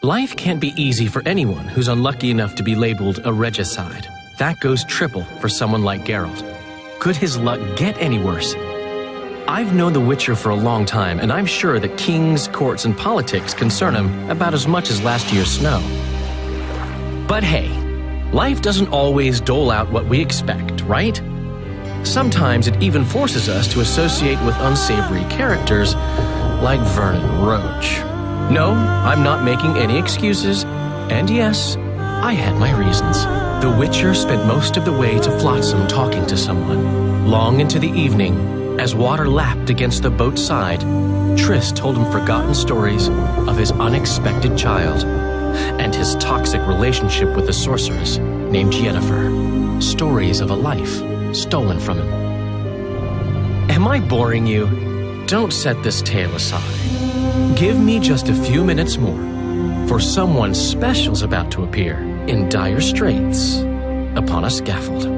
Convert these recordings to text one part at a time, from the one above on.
Life can't be easy for anyone who's unlucky enough to be labeled a regicide. That goes triple for someone like Geralt. Could his luck get any worse? I've known the Witcher for a long time, and I'm sure that kings, courts, and politics concern him about as much as last year's snow. But hey, life doesn't always dole out what we expect, right? Sometimes it even forces us to associate with unsavory characters like Vernon Roach. No, I'm not making any excuses, and yes, I had my reasons. The Witcher spent most of the way to Flotsam talking to someone. Long into the evening, as water lapped against the boat's side, Triss told him forgotten stories of his unexpected child and his toxic relationship with a sorceress named Yennefer. Stories of a life stolen from him. Am I boring you? Don't set this tale aside. Give me just a few minutes more, for someone special's about to appear in dire straits upon a scaffold.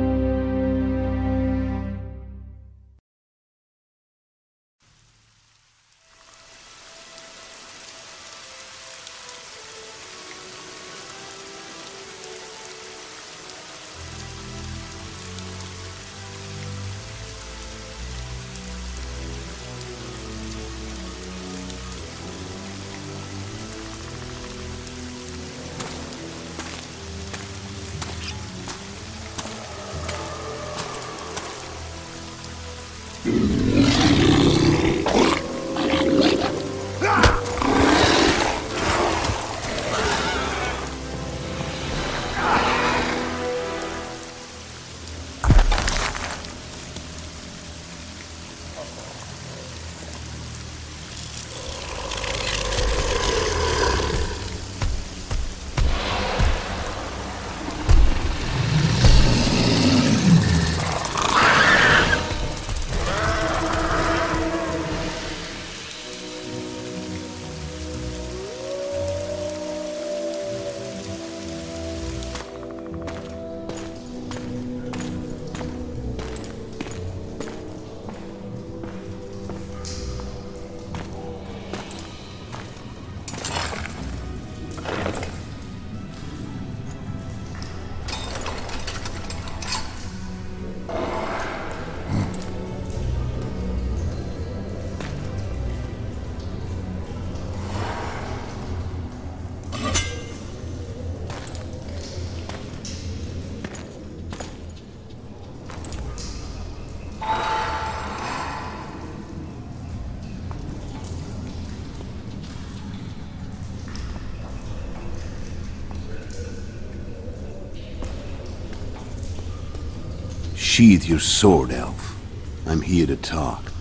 Sheathe your sword, elf. I'm here to talk.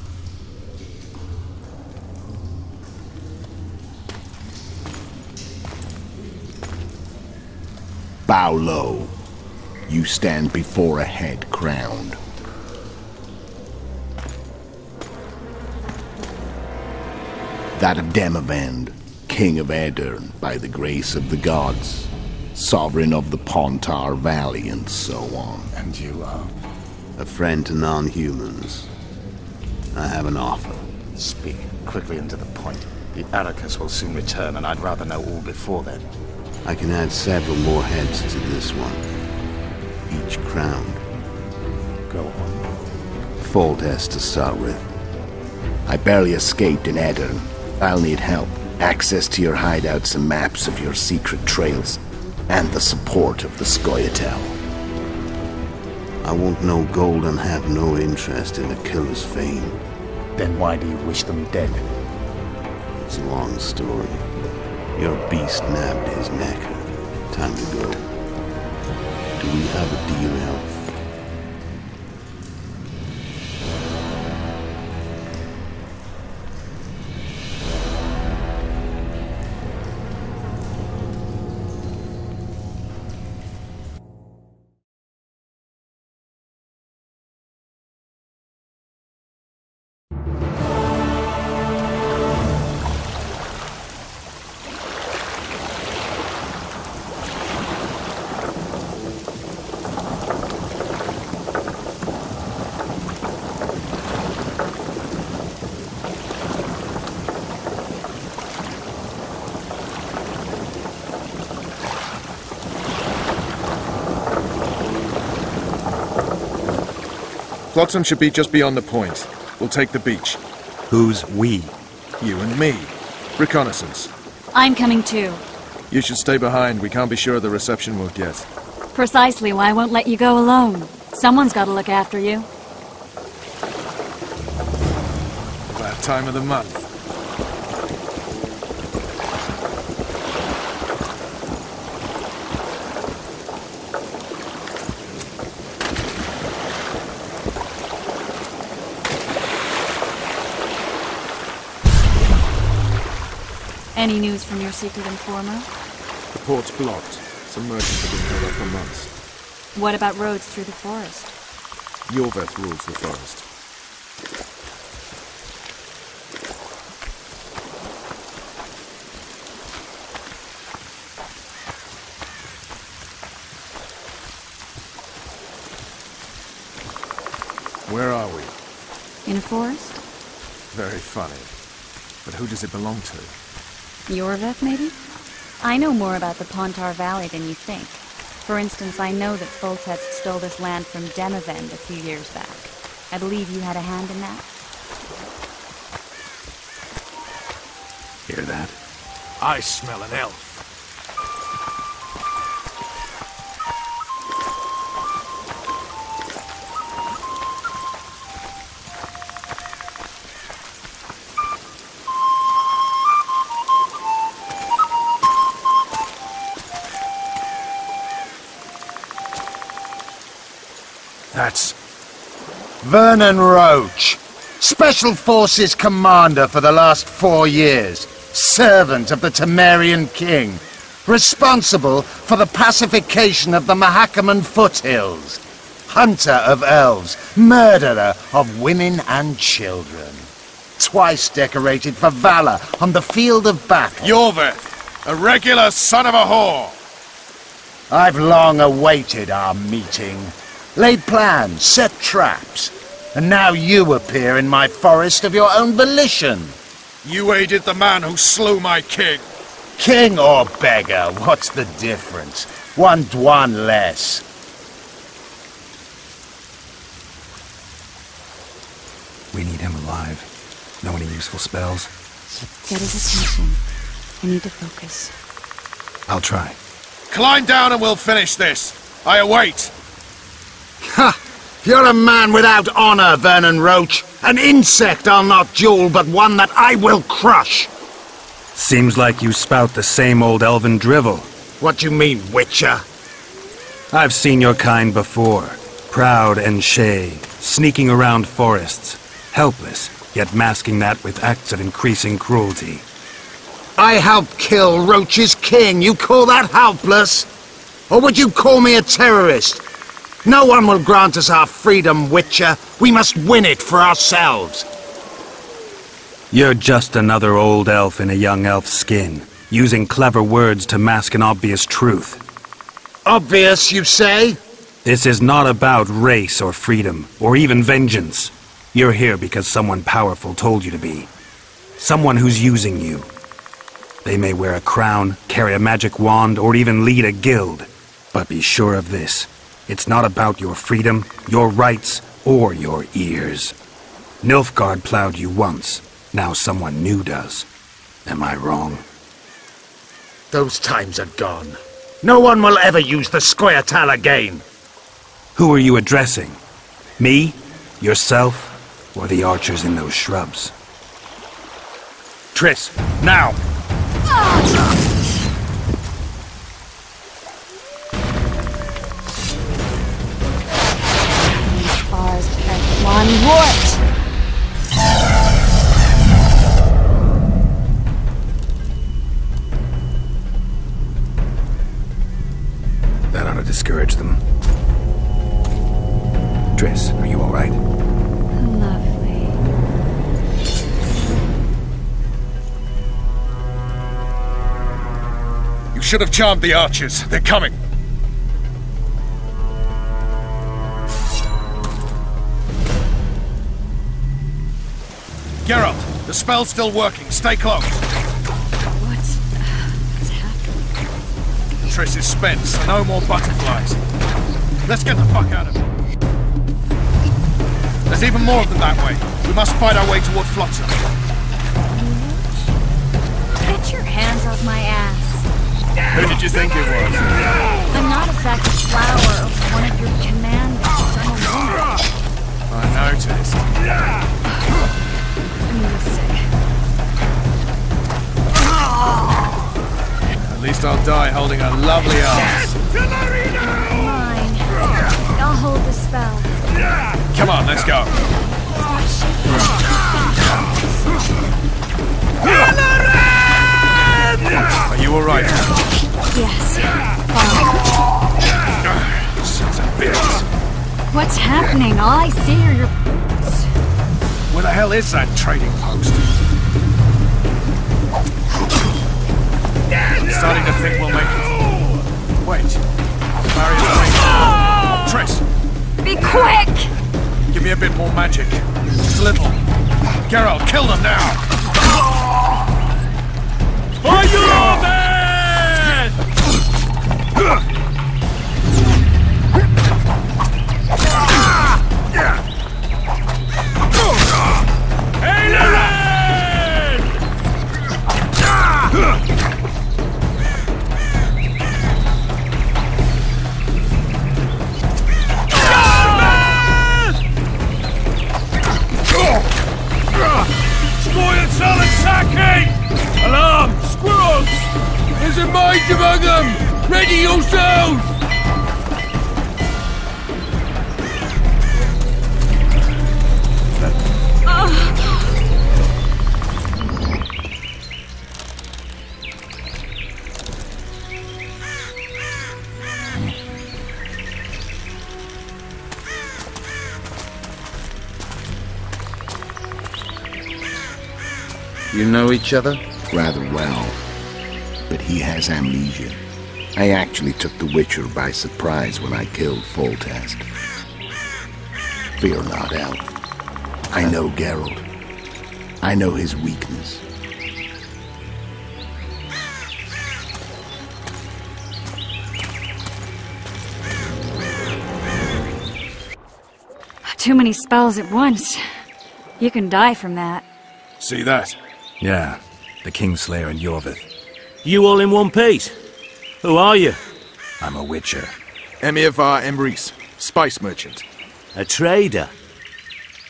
Bow low. You stand before a head crowned. That of Demavend, King of Aedirn, by the grace of the gods, sovereign of the Pontar Valley, and so on. And you are? A friend to non-humans. I have an offer. Speak quickly and to the point. The Arrakis will soon return, and I'd rather know all before then. I can add several more heads to this one. Each crowned. Go on. Foltest to start with. I barely escaped in Aedirn. I'll need help. Access to your hideouts and maps of your secret trails. And the support of the Scoia'tael. I want no gold and have no interest in the killer's fame. Then why do you wish them dead? It's a long story. Your beast nabbed his neck. Time to go. Do we have a deal, elf? Flotsam should be just beyond the point. We'll take the beach. Who's we? You and me. Reconnaissance. I'm coming too. You should stay behind. We can't be sure of the reception we'll get. Precisely why I won't let you go alone. Someone's got to look after you. That time of the month. Any news from your secret informer? The port's blocked. Some merchants have been held up for months. What about roads through the forest? Yorveth rules the forest. Where are we? In a forest? Very funny. But who does it belong to? Yorveth, maybe? I know more about the Pontar Valley than you think. For instance, I know that Foltest stole this land from Demavend a few years back. I believe you had a hand in that. Hear that? I smell an elf. That's Vernon Roach, Special Forces Commander for the last 4 years, servant of the Temerian King, responsible for the pacification of the Mahakaman foothills, hunter of elves, murderer of women and children, twice decorated for valor on the field of battle. Yorveth, a regular son of a whore. I've long awaited our meeting. Laid plans, set traps, and now you appear in my forest of your own volition. You aided the man who slew my king. King or beggar, what's the difference? One Dwan less. We need him alive. Know any useful spells? Get his attention. I need to focus. I'll try. Climb down and we'll finish this. I await. Ha! You're a man without honor, Vernon Roach. An insect I'll not duel, but one that I will crush. Seems like you spout the same old elven drivel. What do you mean, Witcher? I've seen your kind before. Proud and shay, sneaking around forests. Helpless, yet masking that with acts of increasing cruelty. I helped kill Roach's king. You call that helpless? Or would you call me a terrorist? No one will grant us our freedom, Witcher. We must win it for ourselves. You're just another old elf in a young elf's skin, using clever words to mask an obvious truth. Obvious, you say? This is not about race or freedom, or even vengeance. You're here because someone powerful told you to be. Someone who's using you. They may wear a crown, carry a magic wand, or even lead a guild. But be sure of this. It's not about your freedom, your rights, or your ears. Nilfgaard plowed you once. Now someone new does. Am I wrong? Those times are gone. No one will ever use the Scoia'tael again. Who are you addressing? Me? Yourself? Or the archers in those shrubs? Triss, now! Bars at one wart! That ought to discourage them. Triss, are you all right? Lovely. You should have charmed the archers. They're coming. Geralt, the spell's still working. Stay close. What's happening? Triss is spent, so no more butterflies. Let's get the fuck out of here. There's even more of them that way. We must fight our way toward Flotsam. Get your hands off my ass. Who did you think it was? I'm not a sack of flour or one of your commanders. I'm a woman. I noticed. I'm really sick. At least I'll die holding a lovely ass. Mine. I'll hold the spell. Come on, let's go. Are you alright? Yes. Fine. Sons of bitches. What's happening? All I see are your boots. Where the hell is that trading post? I'm starting to think we'll make it. Wait. Barrier's breaking. Triss, Be quick! give me a bit more magic. Just a little. Geralt, kill them now! For your man! Alarm! Squirrels! There's a mine among them! Ready yourselves! You know each other? Rather well. But he has amnesia. I actually took the Witcher by surprise when I killed Foltest. Fear not, Elf. I know Geralt. I know his weakness. Too many spells at once. You can die from that. See that? Yeah, the Kingslayer and Yorvith. You all in one piece? Who are you? I'm a Witcher. Emir var Emrys, spice merchant. A trader?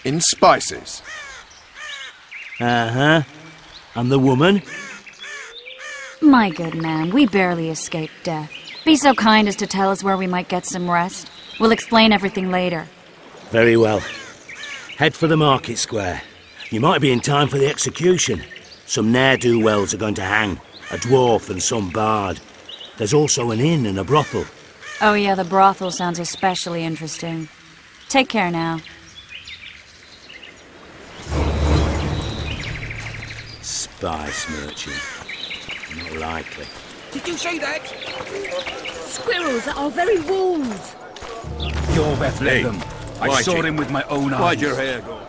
In spices. Uh-huh. And the woman? My good man, we barely escaped death. Be so kind as to tell us where we might get some rest. We'll explain everything later. Very well. Head for the market square. You might be in time for the execution. Some ne'er-do-wells are going to hang. A dwarf and some bard. There's also an inn and a brothel. Oh yeah, the brothel sounds especially interesting. Take care now. Spice merchant. Not likely. Did you see that? Squirrels at our very walls. Yorvith led them. I saw him with my own eyes. Why'd your hair go?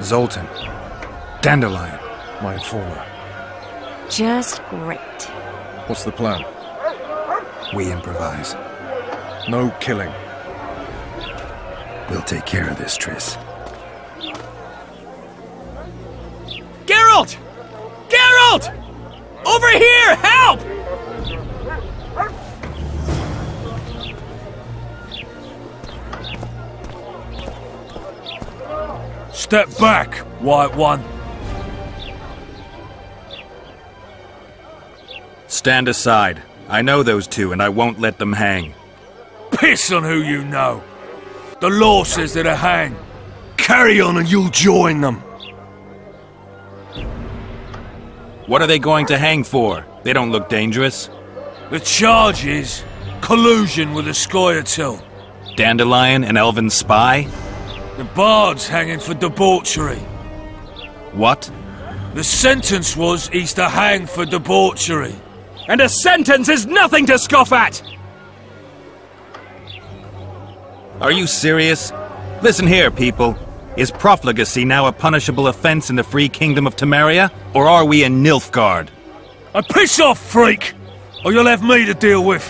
Zoltan. Dandelion. My informer. Just great. What's the plan? We improvise. No killing. We'll take care of this, Triss. Geralt! Geralt! Over here! Help! Step back, White One. Stand aside. I know those two, and I won't let them hang. Piss on who you know. The law says they're to hang. Carry on and you'll join them. What are they going to hang for? They don't look dangerous. The charge is collusion with the Scoia'tael. Dandelion, an elven spy? The bard's hanging for debauchery. What? The sentence was he's to hang for debauchery. And a sentence is nothing to scoff at! Are you serious? Listen here, people. Is profligacy now a punishable offense in the free kingdom of Temeria? Or are we in Nilfgaard? Piss off, freak! or you'll have me to deal with.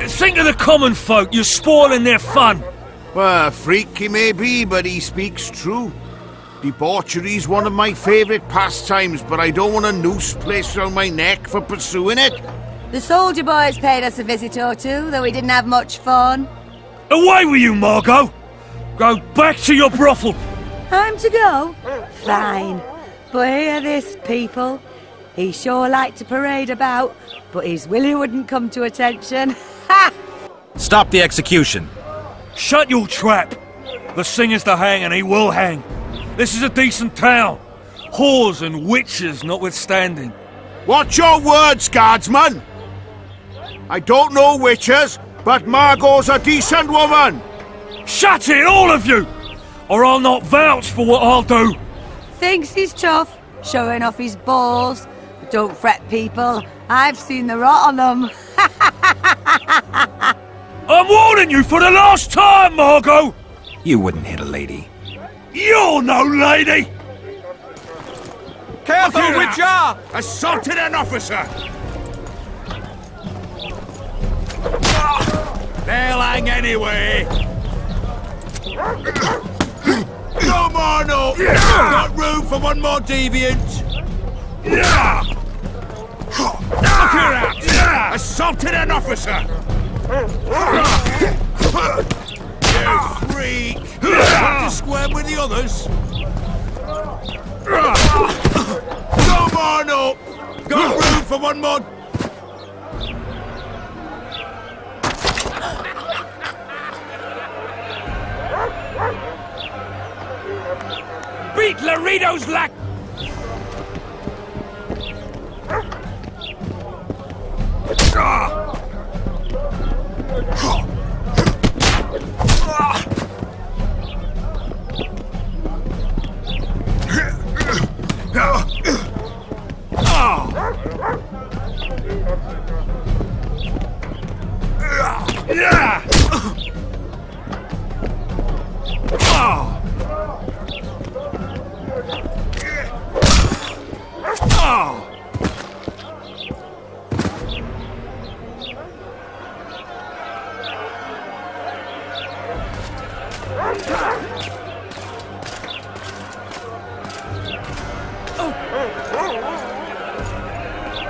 Think of the common folk, you're spoiling their fun. Well, a freak he may be, but he speaks true. Debauchery's one of my favourite pastimes, but I don't want a noose placed around my neck for pursuing it. The soldier boys paid us a visit or two, though we didn't have much fun. Away with you, Margot! Go back to your brothel! Time to go? Fine. But hear this, people. He sure liked to parade about, but his Willie wouldn't come to attention. Ha! Stop the execution. Shut your trap! The singer's to hang and he will hang. This is a decent town. Whores and witches notwithstanding. Watch your words, guardsman! I don't know witches, but Margot's a decent woman! Shut it, all of you! Or I'll not vouch for what I'll do! Thinks he's tough, showing off his balls. But don't fret, people. I've seen the rot on them. I'm warning you for the last time, Margot! You wouldn't hit a lady. You're no lady! Careful, Witcher! Assaulted an officer! They'll hang anyway! Come on up! Got room for one more deviant! Look her out! Assaulted an officer! You freak! Want to square with the others? Come on up! Got room for one more... Beat Laredo's lack!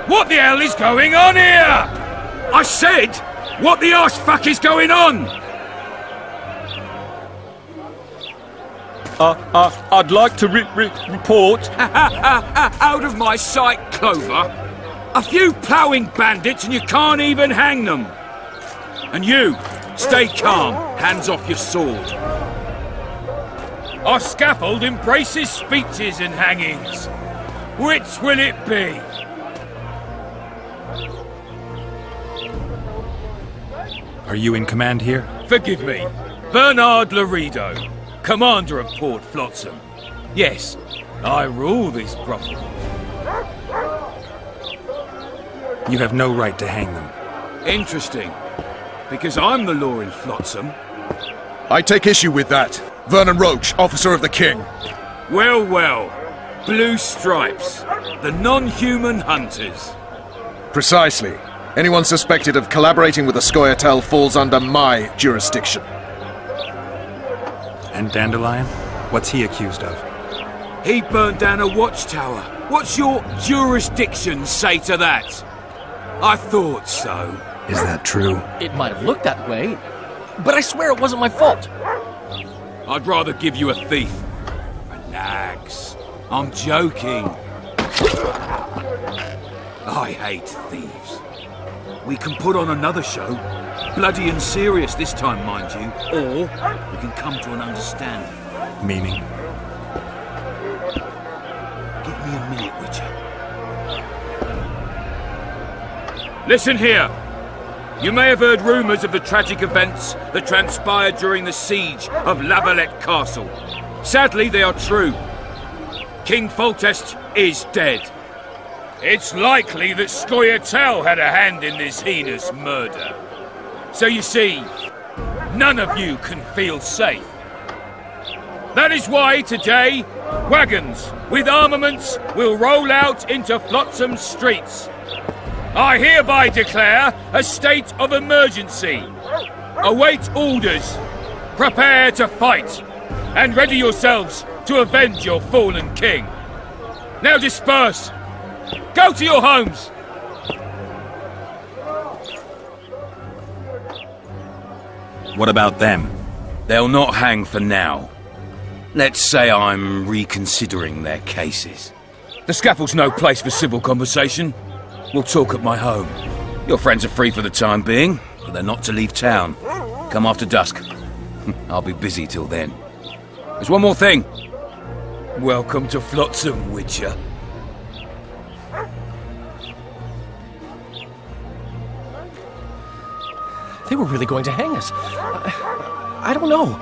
What the hell is going on here? I said, what the arse fuck is going on? I'd like to report. Out of my sight, Clover. A few ploughing bandits and you can't even hang them. And you, stay calm, hands off your sword. Our scaffold embraces speeches and hangings. Which will it be? Are you in command here? Forgive me. Bernard Laredo, commander of Port Flotsam. Yes, I rule this brothel. You have no right to hang them. Interesting. Because I'm the law in Flotsam. I take issue with that. Vernon Roach, officer of the king. Well, well. Blue Stripes. The non-human hunters. Precisely. Anyone suspected of collaborating with the Scoia'tael falls under my jurisdiction. And Dandelion? What's he accused of? He burnt down a watchtower. What's your jurisdiction say to that? I thought so. Is that true? It might have looked that way, but I swear it wasn't my fault. I'd rather give you a thief. Relax. I'm joking. I hate thieves. We can put on another show. Bloody and serious this time, mind you. Or we can come to an understanding. Meaning? Give me a minute, Witcher. Listen here. You may have heard rumours of the tragic events that transpired during the siege of La Valette Castle. Sadly, they are true. King Foltest is dead. It's likely that Scoia'tael had a hand in this heinous murder. So you see, none of you can feel safe. That is why today, wagons with armaments will roll out into Flotsam's streets. I hereby declare a state of emergency. Await orders. Prepare to fight. And ready yourselves to avenge your fallen king. Now disperse. Go to your homes. What about them? They'll not hang for now. Let's say I'm reconsidering their cases. The scaffold's no place for civil conversation. We'll talk at my home. Your friends are free for the time being, but they're not to leave town. Come after dusk. I'll be busy till then. There's one more thing. Welcome to Flotsam, Witcher. They were really going to hang us. I don't know.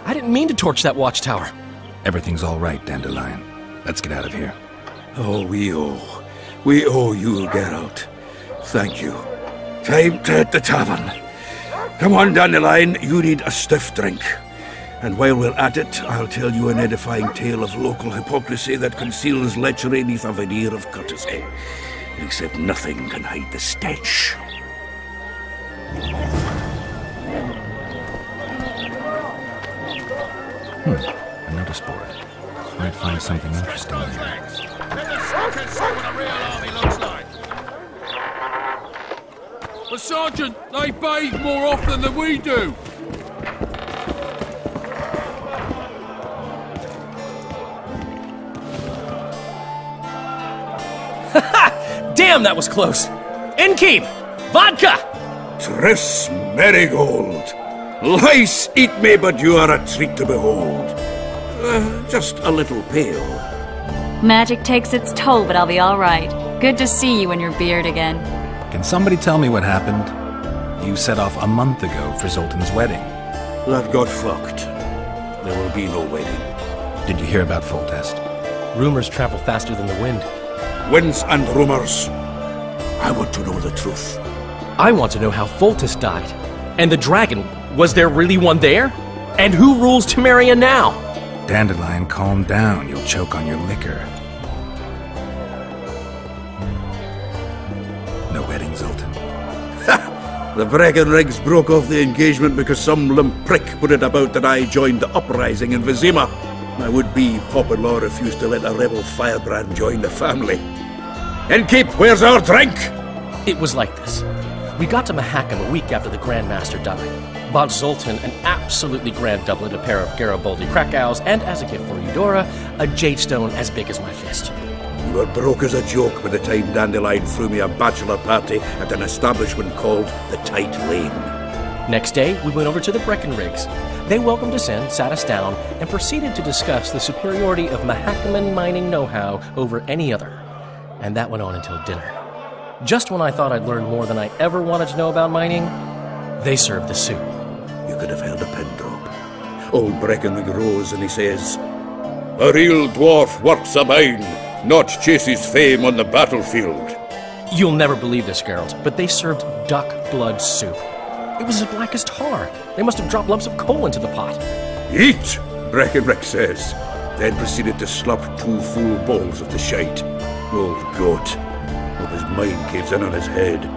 I didn't mean to torch that watchtower. Everything's all right, Dandelion. Let's get out of here. Oh, we owe you, Geralt. Thank you. Time to hit the tavern. Come on, Dandelion, you need a stiff drink. And while we're at it, I'll tell you an edifying tale of local hypocrisy that conceals lechery neath a veneer of courtesy. Except nothing can hide the stench. A notice board. Might find something interesting here. But Sergeant, they bathe more often than we do. Damn, that was close! Innkeep! Vodka! Tris Marigold! Lice eat me, but you are a treat to behold. Just a little pale. Magic takes its toll, but I'll be all right. Good to see you and your beard again. Can somebody tell me what happened? You set off a month ago for Zoltan's wedding. That got fucked. There will be no wedding. Did you hear about Foltest? Rumors travel faster than the wind. Winds and rumors. I want to know the truth. I want to know how Foltest died. And the dragon, was there really one there? And who rules Temeria now? Dandelion, calm down. You'll choke on your liquor. No wedding, Zoltan. The Breckenrigs broke off the engagement because some limp prick put it about that I joined the uprising in Vizima. My would-be pop-in-law refused to let a rebel firebrand join the family. Innkeep, where's our drink? It was like this. We got to Mahakam a week after the Grand Master died. Bought Zoltan an absolutely grand doublet, a pair of Garibaldi Krakau's, and as a gift for Eudora, a jade stone as big as my fist. You were broke as a joke by the time Dandelion threw me a bachelor party at an establishment called the Tight Lane. Next day, we went over to the Breckenrigs. They welcomed us in, sat us down, and proceeded to discuss the superiority of Mahakaman mining know-how over any other. And that went on until dinner. Just when I thought I'd learned more than I ever wanted to know about mining, they served the soup. You could have held a pin drop. Old Breckenrig rose and he says, "A real dwarf works a mine, not chases fame on the battlefield." You'll never believe this, Geralt, but they served duck blood soup. It was as black as tar. They must have dropped lumps of coal into the pot. "Eat," Breckenrig says, then proceeded to slop 2 full bowls of the shite. Old goat. Hope his mind caves in on his head.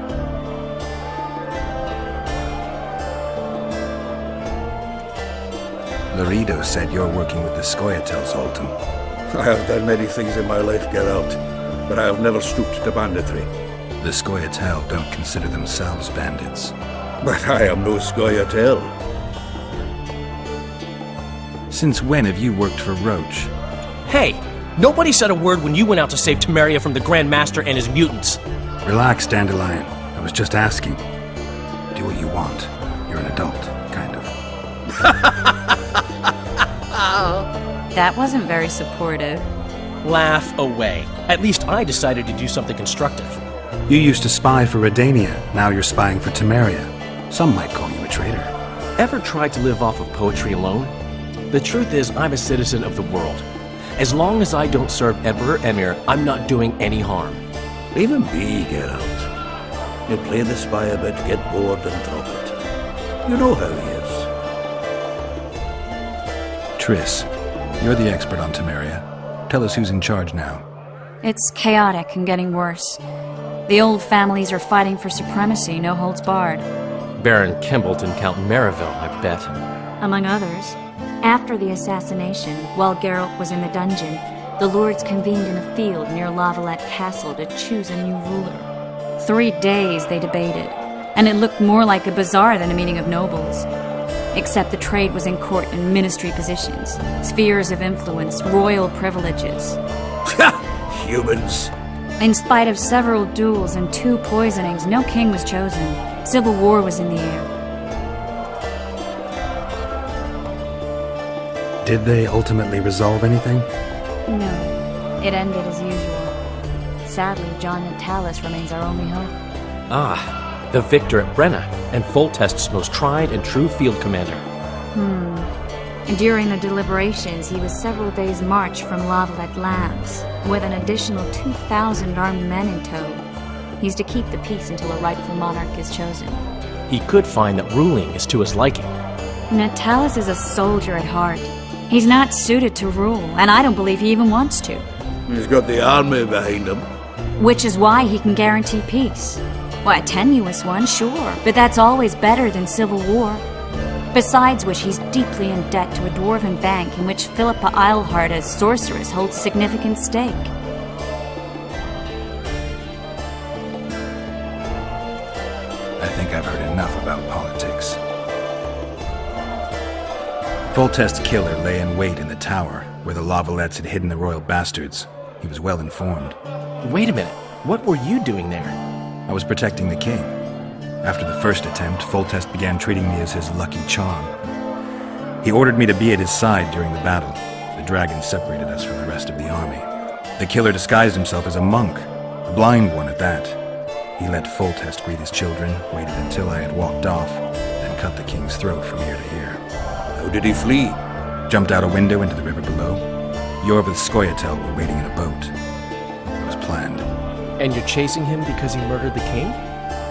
Laredo said you're working with the Scoia'tael, Zoltan. I have done many things in my life, Geralt, but I have never stooped to banditry. The Scoia'tael don't consider themselves bandits. But I am no Scoia'tael. Since when have you worked for Roach? Hey, nobody said a word when you went out to save Temeria from the Grand Master and his mutants. Relax, Dandelion. I was just asking. Do what you want. You're an adult, kind of. That wasn't very supportive. Laugh away. At least I decided to do something constructive. You used to spy for Redania. Now you're spying for Temeria. Some might call you a traitor. Ever tried to live off of poetry alone? The truth is, I'm a citizen of the world. As long as I don't serve Emperor Emir, I'm not doing any harm. Leave him be, Geralt. You play the spy a bit, get bored and drop it. You know how he is. Triss, you're the expert on Temeria. Tell us who's in charge now. It's chaotic and getting worse. The old families are fighting for supremacy, no holds barred. Baron Kimbalt and Count Merivale, I bet. Among others. After the assassination, while Geralt was in the dungeon, the lords convened in a field near Lavalette Castle to choose a new ruler. 3 days they debated, and it looked more like a bazaar than a meeting of nobles. Except the trade was in court and ministry positions, spheres of influence, royal privileges. Humans. In spite of several duels and 2 poisonings, no king was chosen. Civil war was in the air. Did they ultimately resolve anything? No. It ended as usual. Sadly, John Natalis remains our only hope. Ah, the victor at Brenna, and Foltest's most tried and true field commander. And during the deliberations, he was several days' march from Lavalette lands, with an additional 2,000 armed men in tow. He's to keep the peace until a rightful monarch is chosen. He could find that ruling is to his liking. Natalis is a soldier at heart. He's not suited to rule, and I don't believe he even wants to. He's got the army behind him. Which is why he can guarantee peace. Why, a tenuous one, sure, but that's always better than civil war. Besides which, he's deeply in debt to a dwarven bank in which Philippa Eilhart as sorceress holds significant stake. I think I've heard enough about politics. Foltest's killer lay in wait in the tower, where the Lavalettes had hidden the royal bastards. He was well informed. Wait a minute. What were you doing there? I was protecting the king. After the first attempt, Foltest began treating me as his lucky charm. He ordered me to be at his side during the battle. The dragon separated us from the rest of the army. The killer disguised himself as a monk, a blind one at that. He let Foltest greet his children, waited until I had walked off, then cut the king's throat from ear to ear. How did he flee? Jumped out a window into the river below. Yor with Skoyatel were waiting in a boat. It was planned. And you're chasing him because he murdered the king?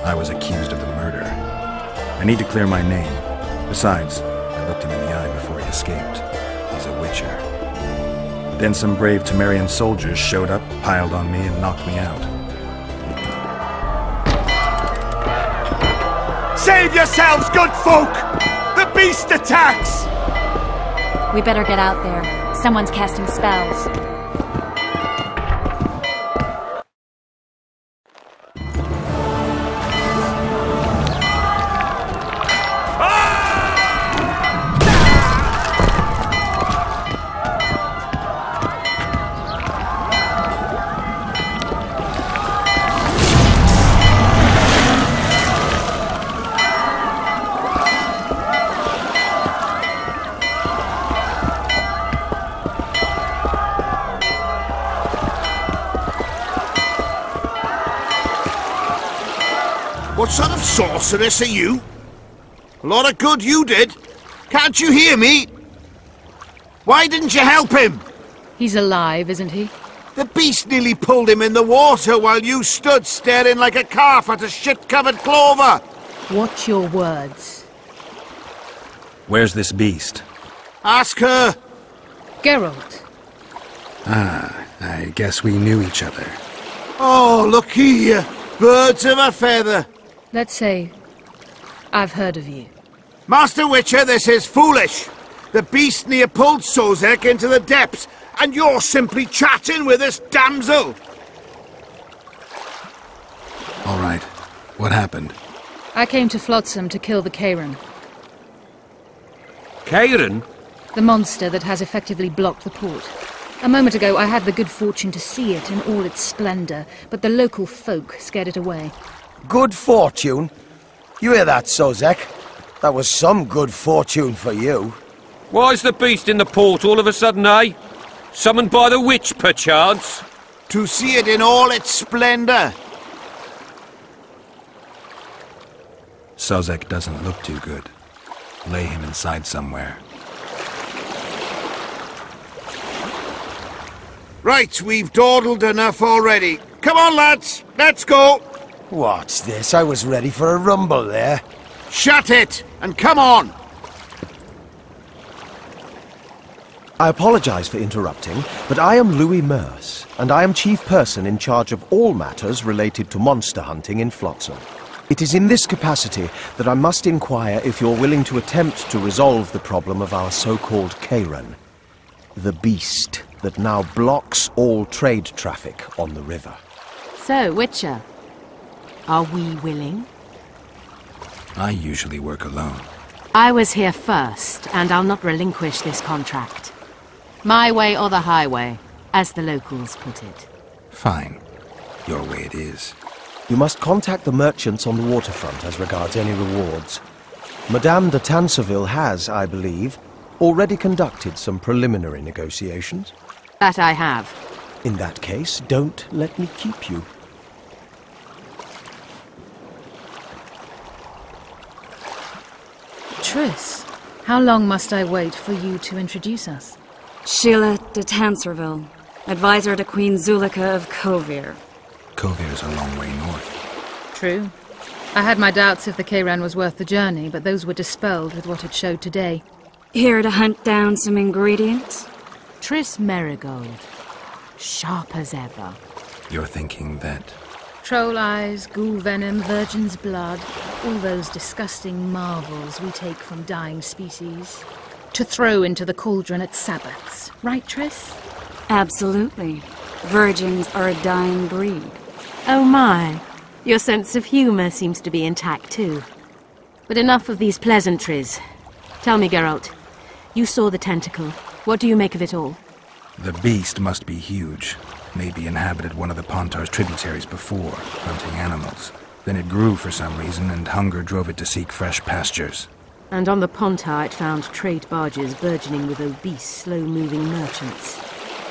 I was accused of the murder. I need to clear my name. Besides, I looked him in the eye before he escaped. He's a witcher. Then some brave Temerian soldiers showed up, piled on me, and knocked me out. Save yourselves, good folk! The beast attacks! We better get out there. Someone's casting spells. What sort of sorceress are you? A lot of good you did. Can't you hear me? Why didn't you help him? He's alive, isn't he? The beast nearly pulled him in the water while you stood staring like a calf at a shit-covered clover. Watch your words. Where's this beast? Ask her. Geralt. Ah, I guess we knew each other. Oh, look here. Birds of a feather. Let's say I've heard of you. Master Witcher, this is foolish. The beast near pulled Sozek into the depths, and you're simply chatting with this damsel. All right. What happened? I came to Flotsam to kill the Kairan. Kairan? The monster that has effectively blocked the port. A moment ago I had the good fortune to see it in all its splendor, but the local folk scared it away. Good fortune? You hear that, Sozek? That was some good fortune for you. Why's the beast in the port all of a sudden, eh? Summoned by the witch, perchance? To see it in all its splendor. Sozek doesn't look too good. Lay him inside somewhere. Right, we've dawdled enough already. Come on, lads, let's go. What's this? I was ready for a rumble there. Shut it, and come on. I apologize for interrupting, but I am Louis Merce, and I am chief person in charge of all matters related to monster hunting in Flotsam. It is in this capacity that I must inquire if you're willing to attempt to resolve the problem of our so-called Kairan, the beast that now blocks all trade traffic on the river. So, Witcher, are we willing? I usually work alone. I was here first, and I'll not relinquish this contract. My way or the highway, as the locals put it. Fine. Your way it is. You must contact the merchants on the waterfront as regards any rewards. Madame de Tanseville has, I believe, already conducted some preliminary negotiations. That I have. In that case, don't let me keep you. Triss, how long must I wait for you to introduce us? Sheila de Tanserville, advisor to Queen Zulika of Kovir. Kovir's a long way north. True. I had my doubts if the Kairan was worth the journey, but those were dispelled with what it showed today. Here to hunt down some ingredients? Triss Merigold. Sharp as ever. You're thinking that... Troll eyes, ghoul venom, virgin's blood, all those disgusting marvels we take from dying species, to throw into the cauldron at Sabbaths. Right, Triss? Absolutely. Virgins are a dying breed. Oh my. Your sense of humour seems to be intact too. But enough of these pleasantries. Tell me, Geralt, you saw the tentacle. What do you make of it all? The beast must be huge. Maybe inhabited one of the Pontar's tributaries before, hunting animals. Then it grew for some reason, and hunger drove it to seek fresh pastures. And on the Pontar it found trade barges burgeoning with obese, slow-moving merchants.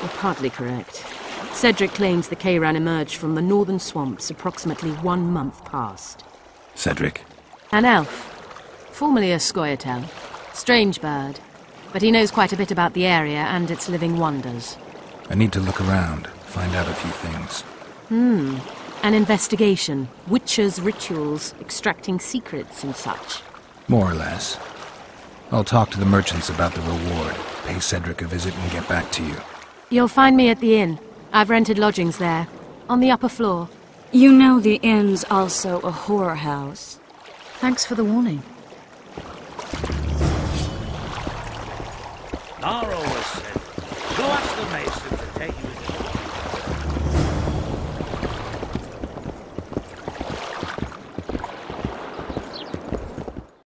You're partly correct. Cedric claims the Kairan emerged from the northern swamps approximately 1 month past. Cedric? An elf. Formerly a Scoia'tael. Strange bird. But he knows quite a bit about the area and its living wonders. I need to look around, find out a few things. An investigation. Witchers' rituals, extracting secrets and such. More or less. I'll talk to the merchants about the reward, pay Cedric a visit and get back to you. You'll find me at the inn. I've rented lodgings there, on the upper floor. You know the inn's also a whorehouse. Thanks for the warning. Nara always said